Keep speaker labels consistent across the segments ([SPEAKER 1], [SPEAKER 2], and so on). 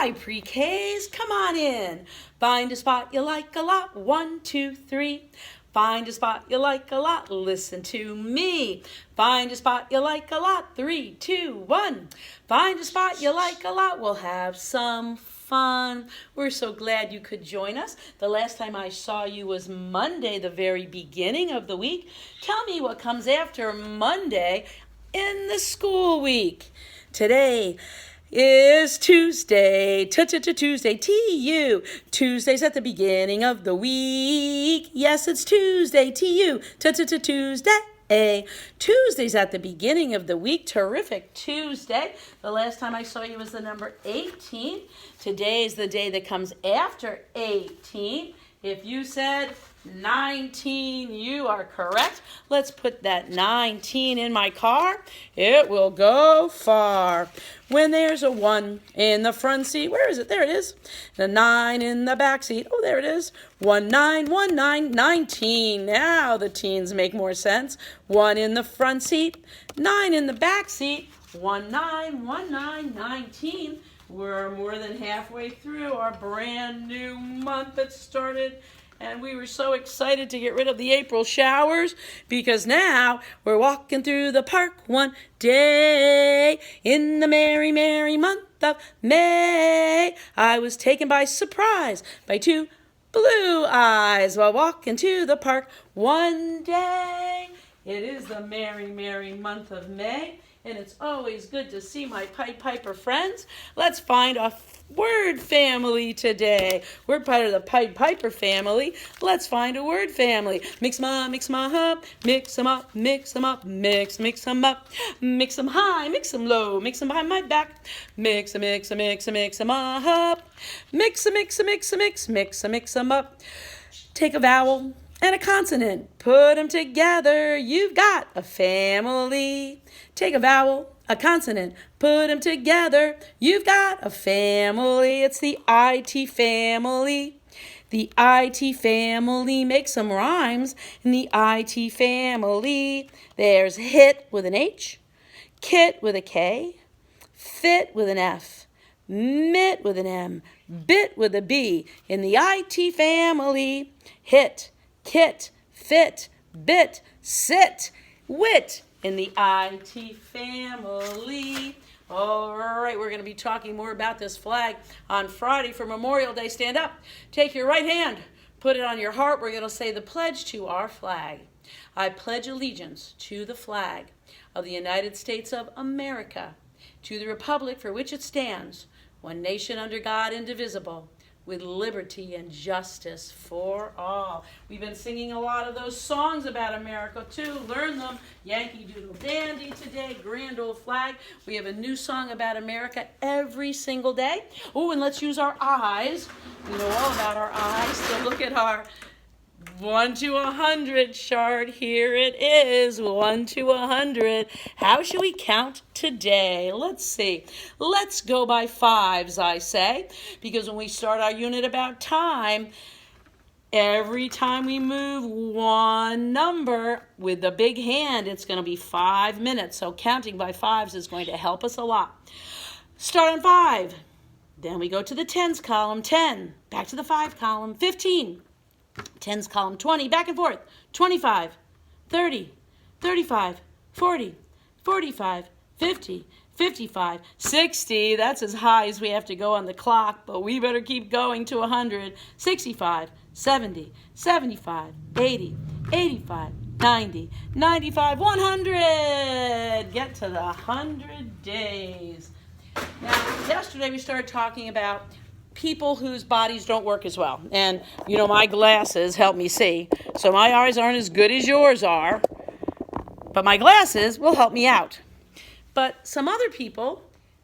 [SPEAKER 1] Hi, pre-Ks, come on in. Find a spot you like a lot. 1, 2, 3. Find a spot you like a lot. Listen to me. Find a spot you like a lot. 3, 2, 1. Find a spot you like a lot. We'll have some fun. We're so glad you could join us. The last time I saw you was Monday, the very beginning of the week. Tell me what comes after Monday in the school week. Today is Tuesday, Tuesday, T-U. Tuesday's at the beginning of the week. Yes, it's Tuesday, T-U, Tuesday. Tuesday's at the beginning of the week. Terrific Tuesday. The last time I saw you was the number 18. Today's the day that comes after 18. If you said 19, you are correct. Let's put that 19 in my car. It will go far. When there's a 1 in the front seat, where is it? There it is. The 9 in the back seat. Oh, there it is. 1, 9, 1, 9, 19. Now the teens make more sense. 1 in the front seat, 9 in the back seat. 1, 9, 1, 9, 19. We're more than halfway through our brand new month that started, and we were so excited to get rid of the April showers because now we're walking through the park one day in the merry, merry month of May. I was taken by surprise by 2 blue eyes while walking to the park one day. It is the merry, merry month of May. And it's always good to see my Pied Piper friends. Let's find a word family today. We're part of the Pied Piper family. Let's find a word family. Mix 'em up, mix 'em up, mix 'em up, mix 'em up, mix 'em up, mix 'em high, mix 'em low, mix 'em behind my back. Mix 'em, mix 'em, mix 'em, mix 'em up. Mix 'em, mix 'em, mix 'em, mix 'em up. Take a vowel and a consonant, put them together, you've got a family. Take a vowel, a consonant, put them together, you've got a family. It's the IT family. The IT family makes some rhymes in the IT family. There's hit with an H, kit with a K, fit with an F, mit with an M, bit with a B. In the IT family, hit, kit, fit, bit, sit, wit. In the IT family. All right, we're going to be talking more about this flag on Friday for Memorial Day. Stand up, take your right hand, put it on your heart. We're going to say the pledge to our flag. I pledge allegiance to the flag of the United States of America, to the republic for which it stands, one nation under God, indivisible, with liberty and justice for all. We've been singing a lot of those songs about America too. Learn them. Yankee Doodle Dandy today, Grand Old Flag. We have a new song about America every single day. Oh, and let's use our eyes. We know all about our eyes. So look at our 1 to 100 chart. Here it is, 1 to 100. How should we count today? Let's see. Let's go by 5s, I say, because when we start our unit about time, every time we move one number with the big hand, it's going to be 5 minutes. So counting by 5s is going to help us a lot. Start on 5. Then we go to the tens column, 10. Back to the 5 column, 15. Tens column, 20, back and forth, 25, 30, 35, 40, 45, 50, 55, 60. That's as high as we have to go on the clock, but we better keep going to 100, 65, 70, 75, 80, 85, 90, 95, 100. Get to the 100 days. Now, yesterday we started talking about people whose bodies don't work as well. And, you know, my glasses help me see. So my eyes aren't as good as yours are. But my glasses will help me out. But some other people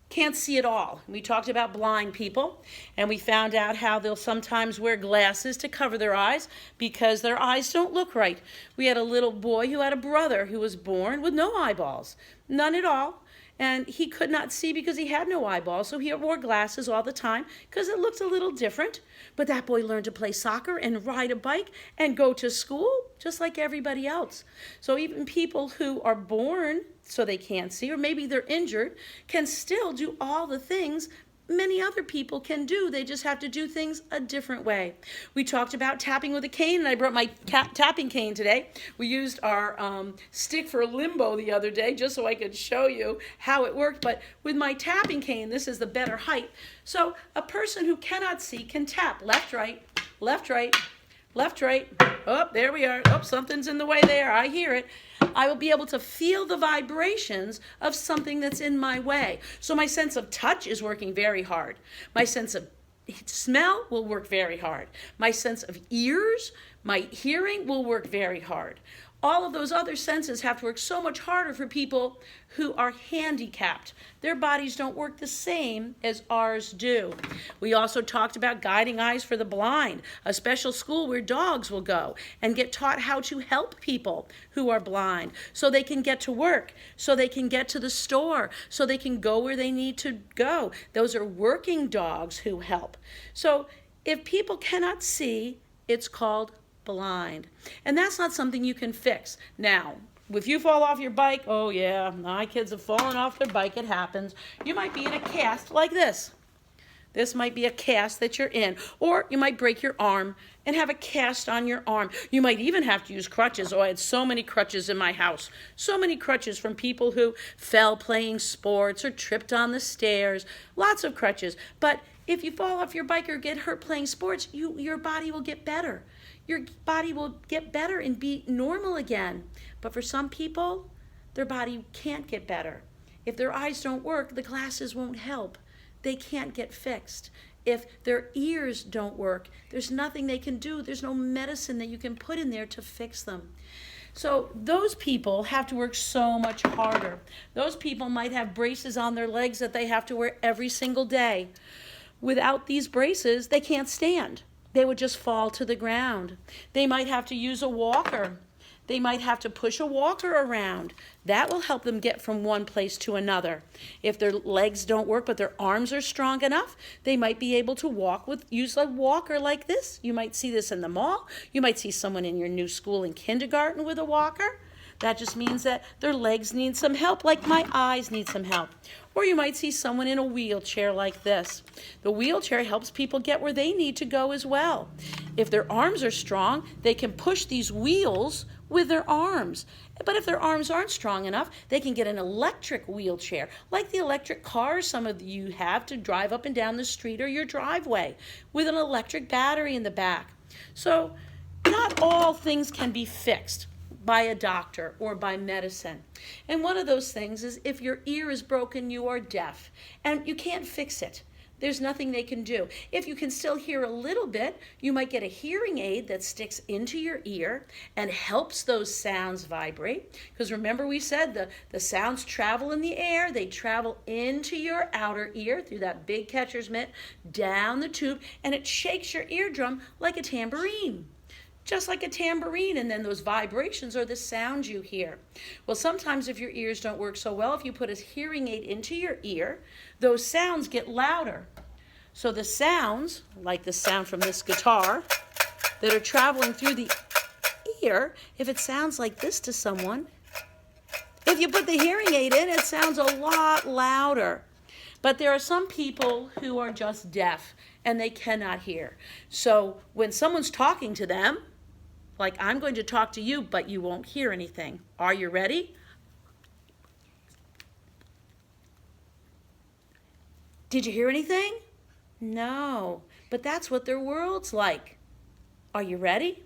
[SPEAKER 1] can't see at all. We talked about blind people. And we found out how they'll sometimes wear glasses to cover their eyes because their eyes don't look right. We had a little boy who had a brother who was born with no eyeballs. None at all. And he could not see because he had no eyeballs, so he wore glasses all the time because it looked a little different. But that boy learned to play soccer and ride a bike and go to school just like everybody else. So even people who are born so they can't see, or maybe they're injured, can still do all the things many other people can do. They just have to do things a different way. We talked about tapping with a cane, and I brought my tapping cane today. We used our stick for limbo the other day just so I could show you how it worked. But with my tapping cane, this is the better height. So a person who cannot see can tap left, right, left, right, left, right. Oh, there we are. Oh, something's in the way there. I hear it. I will be able to feel the vibrations of something that's in my way. So my sense of touch is working very hard. My sense of smell will work very hard. My sense of ears, my hearing will work very hard. All of those other senses have to work so much harder for people who are handicapped. Their bodies don't work the same as ours do. We also talked about guiding eyes for the blind, a special school where dogs will go and get taught how to help people who are blind so they can get to work, so they can get to the store, so they can go where they need to go. Those are working dogs who help. So if people cannot see, it's called blind. And that's not something you can fix. Now, if you fall off your bike, oh yeah, my kids have fallen off their bike, it happens. You might be in a cast like this. This might be a cast that you're in. Or you might break your arm and have a cast on your arm. You might even have to use crutches. Oh, I had so many crutches in my house. So many crutches from people who fell playing sports or tripped on the stairs. Lots of crutches. But if you fall off your bike or get hurt playing sports, your body will get better. Your body will get better and be normal again. But for some people, their body can't get better. If their eyes don't work, the glasses won't help. They can't get fixed. If their ears don't work, there's nothing they can do. There's no medicine that you can put in there to fix them. So those people have to work so much harder. Those people might have braces on their legs that they have to wear every single day. Without these braces, they can't stand. They would just fall to the ground. They might have to use a walker. They might have to push a walker around. That will help them get from one place to another. If their legs don't work but their arms are strong enough, they might be able to use a walker like this. You might see this in the mall. You might see someone in your new school in kindergarten with a walker. That just means that their legs need some help, like my eyes need some help. Or you might see someone in a wheelchair like this. The wheelchair helps people get where they need to go as well. If their arms are strong, they can push these wheels with their arms. But if their arms aren't strong enough, they can get an electric wheelchair, like the electric cars some of you have to drive up and down the street or your driveway, with an electric battery in the back. So not all things can be fixed by a doctor or by medicine. And one of those things is if your ear is broken, you are deaf, and you can't fix it. There's nothing they can do. If you can still hear a little bit, you might get a hearing aid that sticks into your ear and helps those sounds vibrate. Because remember we said the sounds travel in the air. They travel into your outer ear through that big catcher's mitt, down the tube, and it shakes your eardrum like a tambourine. Just like a tambourine, and then those vibrations are the sounds you hear. Well, sometimes if your ears don't work so well, if you put a hearing aid into your ear, those sounds get louder. So the sounds, like the sound from this guitar, that are traveling through the ear, if it sounds like this to someone, if you put the hearing aid in, it sounds a lot louder. But there are some people who are just deaf and they cannot hear. So when someone's talking to them, like I'm going to talk to you, but you won't hear anything. Are you ready? Did you hear anything? No, but that's what their world's like. Are you ready?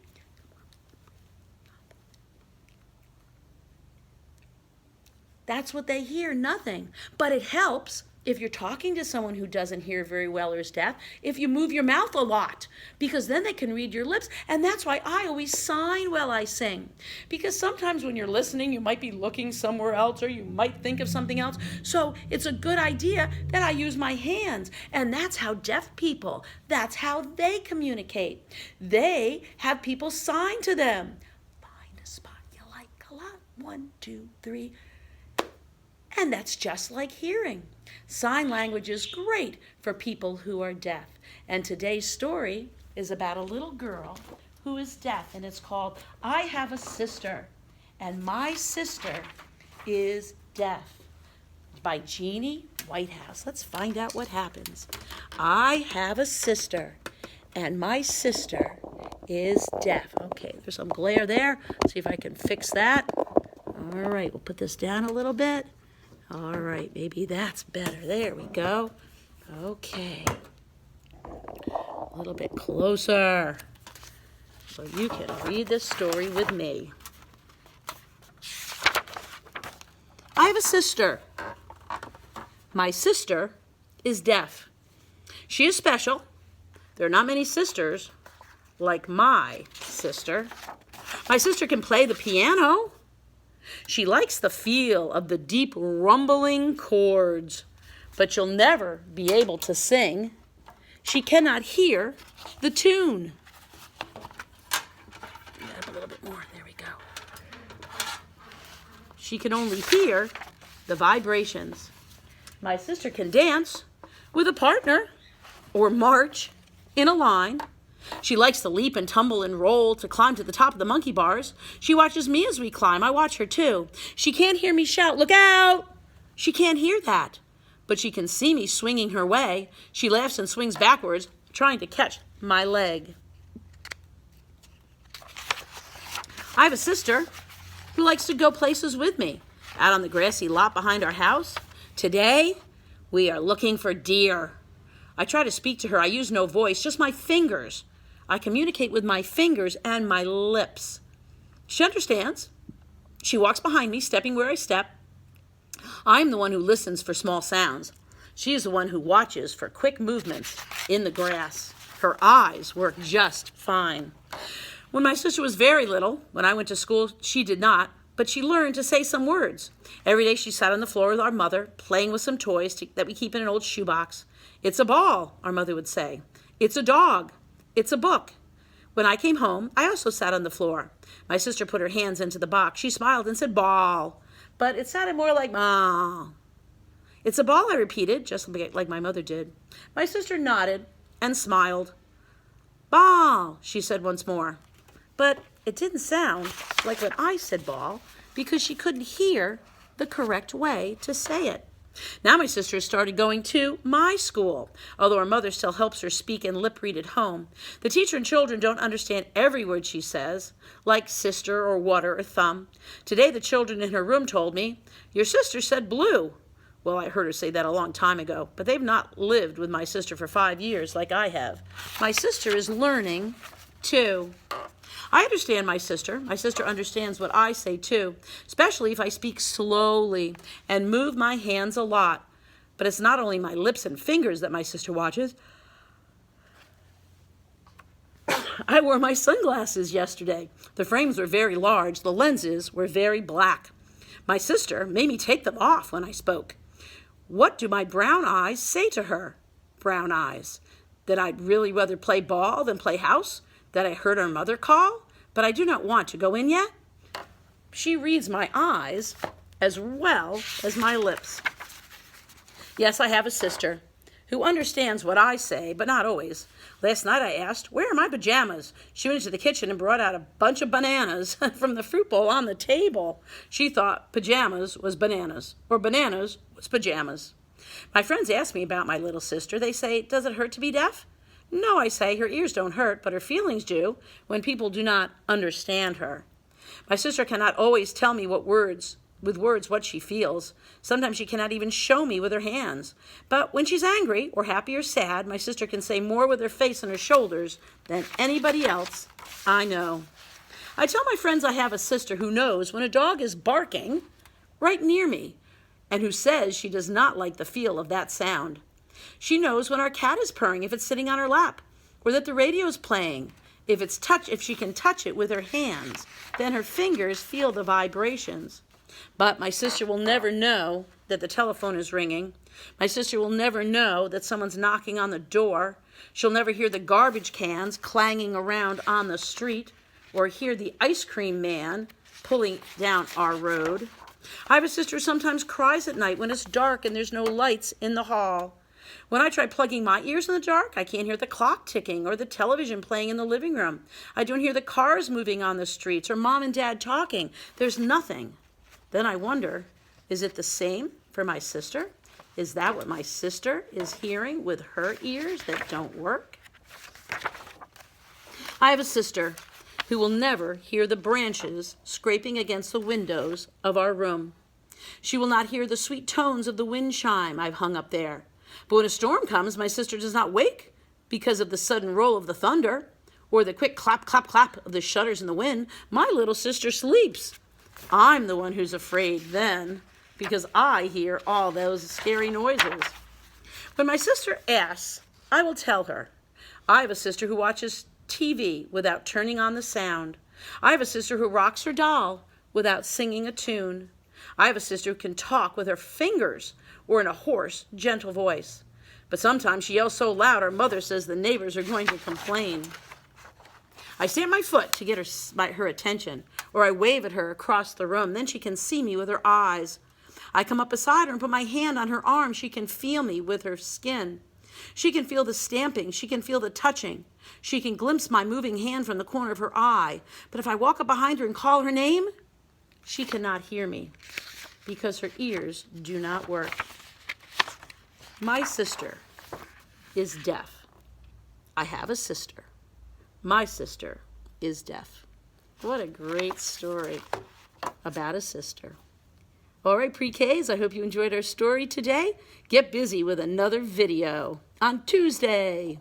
[SPEAKER 1] That's what they hear, nothing. But it helps if you're talking to someone who doesn't hear very well or is deaf, if you move your mouth a lot, because then they can read your lips. And that's why I always sign while I sing. Because sometimes when you're listening, you might be looking somewhere else or you might think of something else. So it's a good idea that I use my hands. And that's how deaf people, that's how they communicate. They have people sign to them. Find a spot you like a lot. 1, 2, 3. And that's just like hearing. Sign language is great for people who are deaf. And today's story is about a little girl who is deaf, and it's called I Have a Sister, and my sister is deaf. by Jeannie Whitehouse. Let's find out what happens. I have a sister, and my sister is deaf. Okay, there's some glare there. See if I can fix that. All right, we'll put this down a little bit. All right, maybe that's better. There we go. Okay. A little bit closer so you can read this story with me. I have a sister. My sister is deaf. She is special. There are not many sisters like my sister. My sister can play the piano. She likes the feel of the deep rumbling chords, but you'll never be able to sing. She cannot hear the tune. A little bit more. There we go. She can only hear the vibrations. My sister can dance with a partner or march in a line. She likes to leap and tumble and roll, to climb to the top of the monkey bars. She watches me as we climb. I watch her too. She can't hear me shout, "Look out!" She can't hear that, but she can see me swinging her way. She laughs and swings backwards, trying to catch my leg. I have a sister who likes to go places with me. Out on the grassy lot behind our house. Today, we are looking for deer. I try to speak to her. I use no voice, just my fingers. I communicate with my fingers and my lips. She understands. She walks behind me, stepping where I step. I'm the one who listens for small sounds. She is the one who watches for quick movements in the grass. Her eyes work just fine. When my sister was very little, when I went to school, she did not, but she learned to say some words. Every day she sat on the floor with our mother, playing with some toys that we keep in an old shoebox. "It's a ball," our mother would say. "It's a dog. It's a book." When I came home, I also sat on the floor. My sister put her hands into the box. She smiled and said, "Ball," but it sounded more like "ma." "It's a ball," I repeated, just like my mother did. My sister nodded and smiled. "Ball," she said once more. But it didn't sound like when I said ball because she couldn't hear the correct way to say it. Now my sister has started going to my school, although her mother still helps her speak and lip read at home. The teacher and children don't understand every word she says, like sister or water or thumb. Today the children in her room told me, "Your sister said blue." Well, I heard her say that a long time ago, but they've not lived with my sister for 5 years like I have. My sister is learning too. I understand my sister. My sister understands what I say too, especially if I speak slowly and move my hands a lot. But it's not only my lips and fingers that my sister watches. I wore my sunglasses yesterday. The frames were very large. The lenses were very black. My sister made me take them off when I spoke. What do my brown eyes say to her? Brown eyes. That I'd really rather play ball than play house? That I heard her mother call, but I do not want to go in yet? She reads my eyes as well as my lips. Yes, I have a sister who understands what I say, but not always. Last night I asked, "Where are my pajamas?" She went into the kitchen and brought out a bunch of bananas from the fruit bowl on the table. She thought pajamas was bananas, or bananas was pajamas. My friends ask me about my little sister. They say, "Does it hurt to be deaf?" No, I say, her ears don't hurt, but her feelings do when people do not understand her. My sister cannot always tell me with words what she feels. Sometimes she cannot even show me with her hands. But when she's angry or happy or sad, my sister can say more with her face and her shoulders than anybody else I know. I tell my friends I have a sister who knows when a dog is barking right near me and who says she does not like the feel of that sound. She knows when our cat is purring if it's sitting on her lap, or that the radio is playing. If she can touch it with her hands, then her fingers feel the vibrations. But my sister will never know that the telephone is ringing. My sister will never know that someone's knocking on the door. She'll never hear the garbage cans clanging around on the street, or hear the ice cream man pulling down our road. I have a sister who sometimes cries at night when it's dark and there's no lights in the hall. When I try plugging my ears in the dark, I can't hear the clock ticking or the television playing in the living room. I don't hear the cars moving on the streets or mom and dad talking. There's nothing. Then I wonder, Is it the same for my sister? Is that what my sister is hearing with her ears that don't work? I have a sister who will never hear the branches scraping against the windows of our room. She will not hear the sweet tones of the wind chime I've hung up there. But when a storm comes, my sister does not wake because of the sudden roll of the thunder or the quick clap, clap, clap of the shutters in the wind. My little sister sleeps. I'm the one who's afraid then because I hear all those scary noises. When my sister asks, I will tell her. I have a sister who watches TV without turning on the sound. I have a sister who rocks her doll without singing a tune. I have a sister who can talk with her fingers or in a hoarse, gentle voice. But sometimes she yells so loud her mother says the neighbors are going to complain. I stamp my foot to get her attention, or I wave at her across the room. Then she can see me with her eyes. I come up beside her and put my hand on her arm. She can feel me with her skin. She can feel the stamping. She can feel the touching. She can glimpse my moving hand from the corner of her eye. But if I walk up behind her and call her name, she cannot hear me because her ears do not work. My sister is deaf. I have a sister. My sister is deaf. What a great story about a sister. All right, pre-Ks, I hope you enjoyed our story today. Get busy with another video on Tuesday.